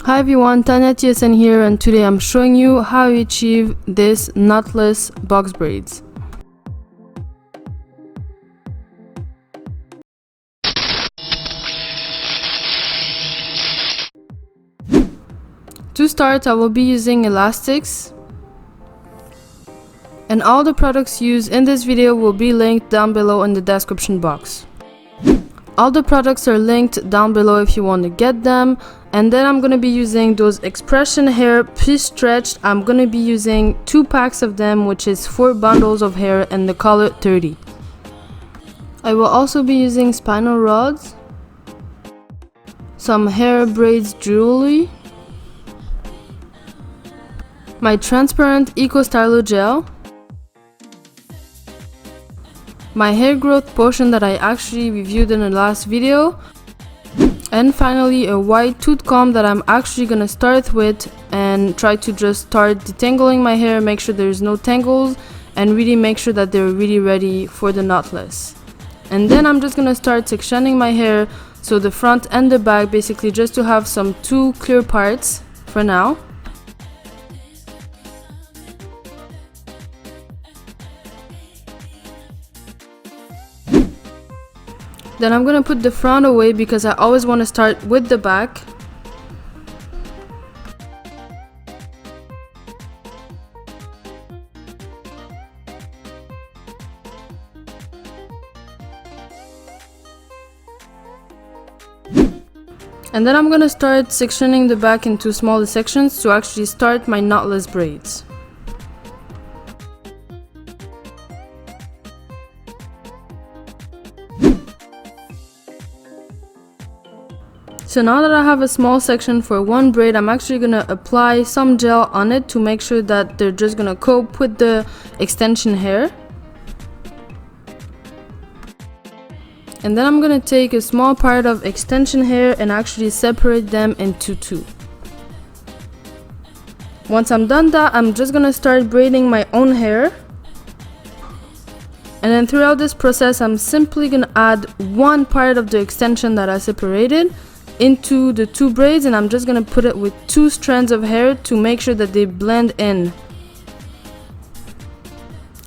Hi everyone, Tanya TSN here, and today I'm showing you how you achieve this knotless box braids. To start, I will be using elastics, and all the products used in this video will be linked down below in the description box. All the products are linked down below if you want to get them. And then I'm going to be using those expression hair pre-stretched. I'm going to be using 2 packs of them, which is 4 bundles of hair in the color 30. I will also be using spinal rods, some hair braids jewelry, my transparent Eco Stylo gel, my hair growth potion that I actually reviewed in the last video, and finally a white tooth comb that I'm actually gonna start with and try to just start detangling my hair, make sure there's no tangles, and really make sure that they're really ready for the knotless. And then I'm just gonna start sectioning my hair, so the front and the back, basically just to have some 2 clear parts for now. Then I'm gonna put the front away because I always want to start with the back. And then I'm gonna start sectioning the back into smaller sections to actually start my knotless braids. So now that I have a small section for one braid, I'm actually going to apply some gel on it to make sure that they're just going to cope with the extension hair. And then I'm going to take a small part of extension hair and actually separate them into 2. Once I'm done that, I'm just going to start braiding my own hair. And then throughout this process, I'm simply going to add one part of the extension that I separated into the 2 braids, and I'm just gonna put it with 2 strands of hair to make sure that they blend in.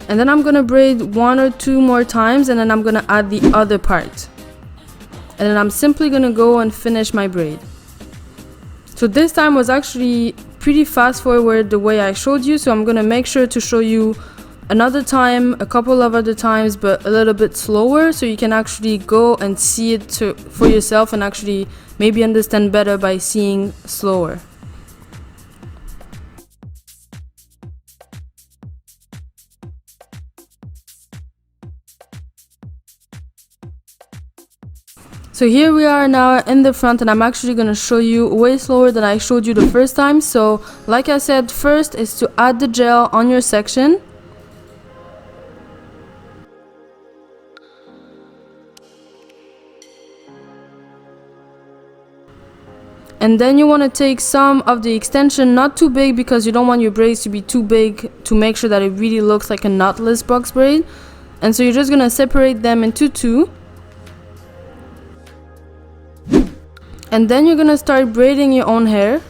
And then I'm gonna braid 1 or 2 more times, and then I'm gonna add the other part. And then I'm simply gonna go and finish my braid. So this time was actually pretty fast forward the way I showed you, so I'm gonna make sure to show you another time, a couple of other times, but a little bit slower, so you can actually go and see it for yourself and actually maybe understand better by seeing slower. So here we are now in the front, and I'm actually going to show you way slower than I showed you the first time. So like I said, first is to add the gel on your section. And then you want to take some of the extension, not too big because you don't want your braids to be too big, to make sure that it really looks like a knotless box braid. And so you're just going to separate them into 2. And then you're going to start braiding your own hair.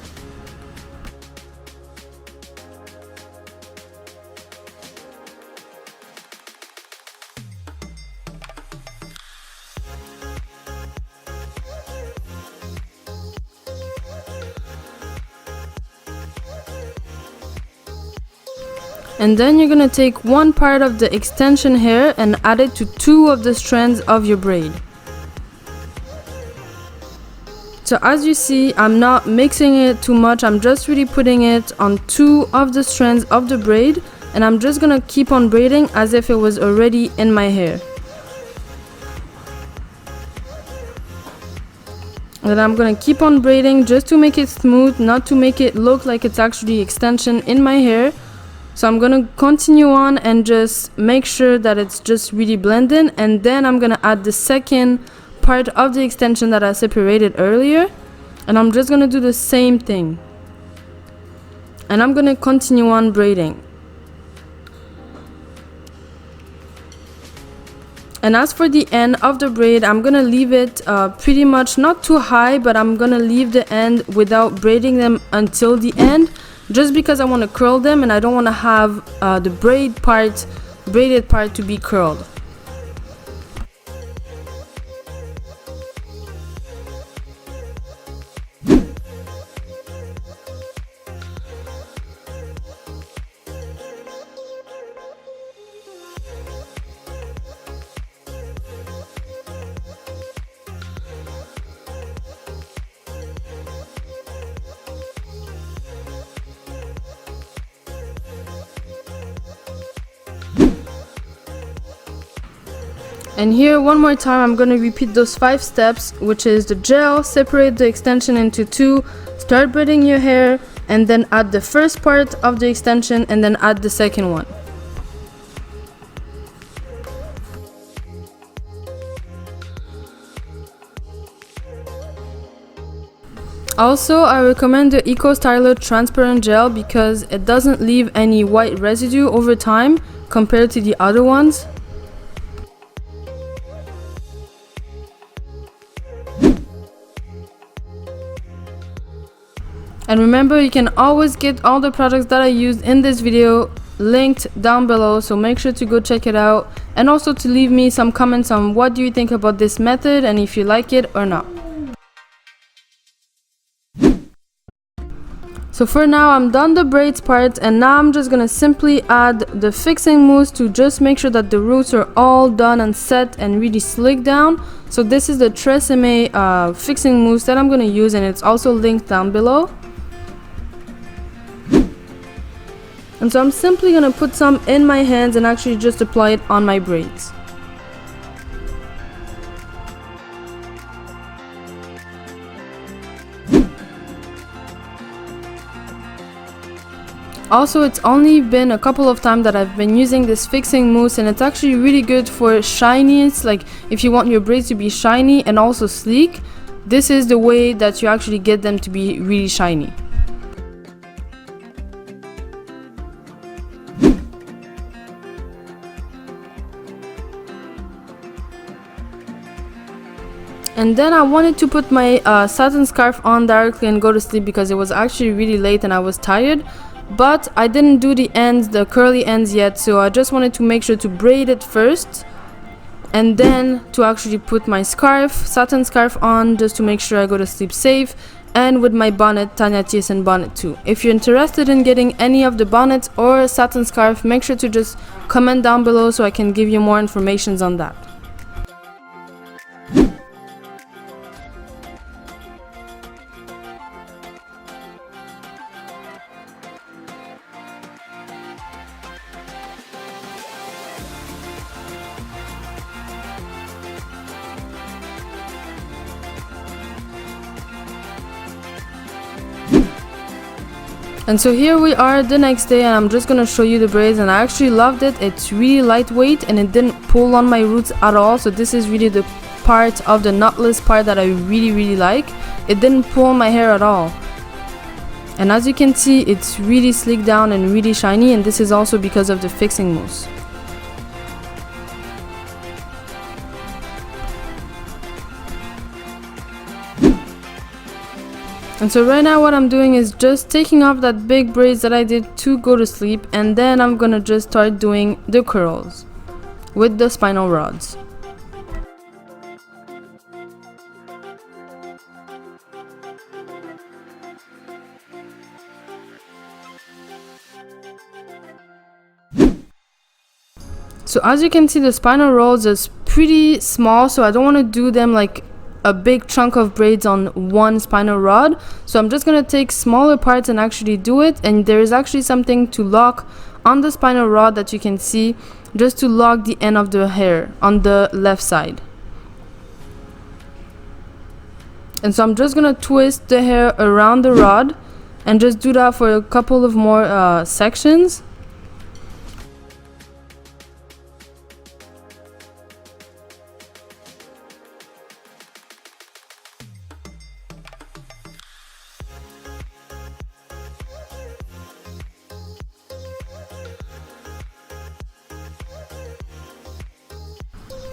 And then you're going to take one part of the extension hair and add it to 2 of the strands of your braid. So as you see, I'm not mixing it too much, I'm just really putting it on 2 of the strands of the braid, and I'm just going to keep on braiding as if it was already in my hair. And then I'm going to keep on braiding just to make it smooth, not to make it look like it's actually extension in my hair. So I'm going to continue on and just make sure that it's just really blending, and then I'm going to add the second part of the extension that I separated earlier, and I'm just going to do the same thing. And I'm going to continue on braiding. And as for the end of the braid, I'm gonna leave it pretty much not too high, but I'm gonna leave the end without braiding them until the end, just because I want to curl them and I don't want to have the braided part to be curled. And here one more time I'm going to repeat those 5 steps, which is the gel, separate the extension into 2, start braiding your hair, and then add the first part of the extension and then add the second one. Also, I recommend the Eco Styler transparent gel because it doesn't leave any white residue over time compared to the other ones. And remember, you can always get all the products that I used in this video linked down below, so make sure to go check it out, and also to leave me some comments on what do you think about this method and if you like it or not. So for now I'm done the braids part, and now I'm just gonna simply add the fixing mousse to just make sure that the roots are all done and set and really slick down. So this is the TRESemmé fixing mousse that I'm gonna use, and it's also linked down below. And so I'm simply gonna put some in my hands and actually just apply it on my braids. Also, it's only been a couple of times that I've been using this fixing mousse, and it's actually really good for shinies. Like if you want your braids to be shiny and also sleek, this is the way that you actually get them to be really shiny. And then I wanted to put my satin scarf on directly and go to sleep because it was actually really late and I was tired. But I didn't do the ends, the curly ends yet, so I just wanted to make sure to braid it first and then to actually put my scarf, satin scarf on, just to make sure I go to sleep safe, and with my bonnet, Tanya Thiessen bonnet too. If you're interested in getting any of the bonnets or satin scarf, make sure to just comment down below so I can give you more information on that. And so here we are the next day, and I'm just gonna show you the braids, and I actually loved it. It's really lightweight and it didn't pull on my roots at all, so this is really the part of the knotless part that I really like. It didn't pull my hair at all, and as you can see, it's really sleek down and really shiny, and this is also because of the fixing mousse. And so right now what I'm doing is just taking off that big braids that I did to go to sleep, and then I'm gonna just start doing the curls with the spinal rods. So as you can see, the spinal rods is pretty small, so I don't want to do them like a big chunk of braids on one spinal rod, so I'm just gonna take smaller parts and actually do it. And there is actually something to lock on the spinal rod that you can see, just to lock the end of the hair on the left side. And so I'm just gonna twist the hair around the rod and just do that for a couple of more sections.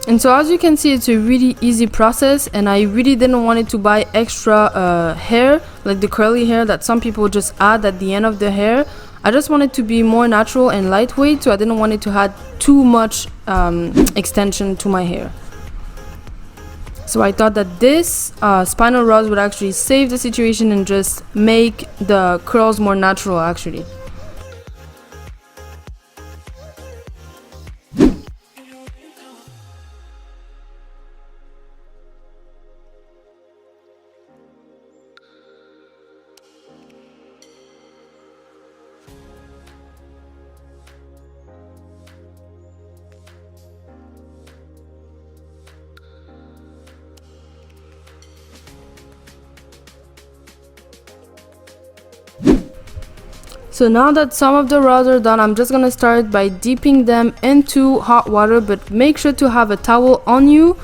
And so as you can see, it's a really easy process, and I really didn't want it to buy extra hair, like the curly hair that some people just add at the end of the hair. I just wanted to be more natural and lightweight, so I didn't want it to add too much extension to my hair. So I thought that this spinal rods would actually save the situation and just make the curls more natural actually. So now that some of the rods are done, I'm just gonna start by dipping them into hot water, but make sure to have a towel on you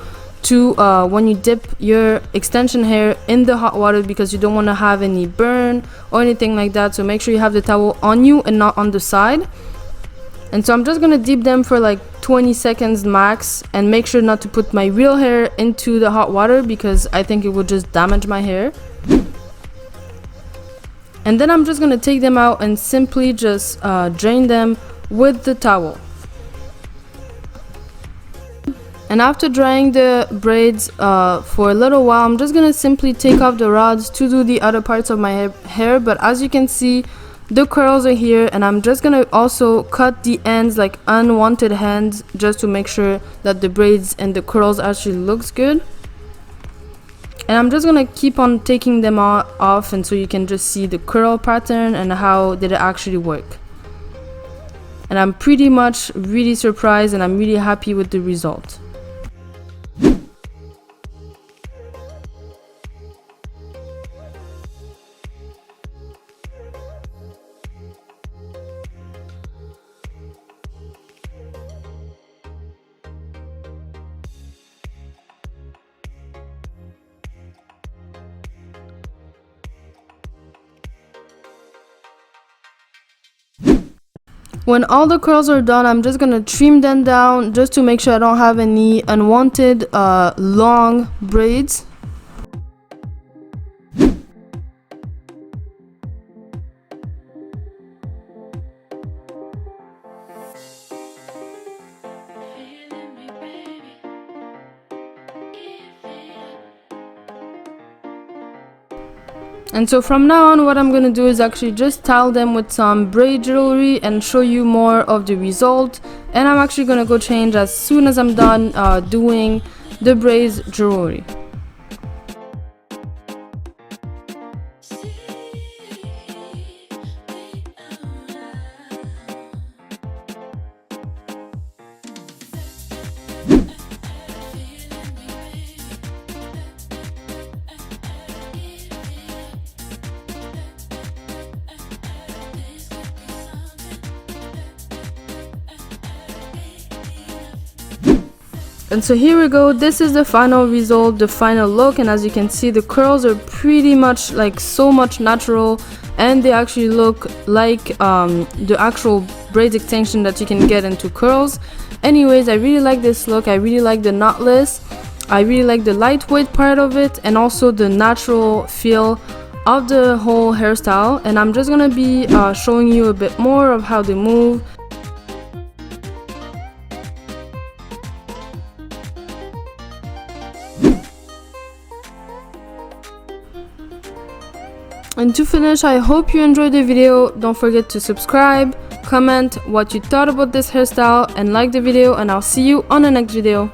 to when you dip your extension hair in the hot water, because you don't want to have any burn or anything like that. So make sure you have the towel on you and not on the side. And so I'm just gonna dip them for like 20 seconds max, and make sure not to put my real hair into the hot water because I think it would just damage my hair. And then I'm just gonna take them out and simply just drain them with the towel. And after drying the braids for a little while, I'm just gonna simply take off the rods to do the other parts of my hair. But as you can see, the curls are here, and I'm just gonna also cut the ends, like unwanted ends, just to make sure that the braids and the curls actually looks good. And I'm just gonna keep on taking them off, and so you can just see the curl pattern and how did it actually work. And I'm pretty much really surprised, and I'm really happy with the result. When all the curls are done, I'm just gonna trim them down just to make sure I don't have any unwanted long braids. And so from now on, what I'm gonna do is actually just style them with some braid jewelry and show you more of the result. And I'm actually gonna go change as soon as I'm done doing the braids jewelry. And so here we go, this is the final result, the final look, and as you can see, the curls are pretty much like so much natural, and they actually look like the actual braid extension that you can get into curls. Anyways, I really like this look. I really like the knotless, I really like the lightweight part of it, and also the natural feel of the whole hairstyle. And I'm just gonna be showing you a bit more of how they move. And to finish, I hope you enjoyed the video. Don't forget to subscribe, comment what you thought about this hairstyle, and like the video, and I'll see you on the next video.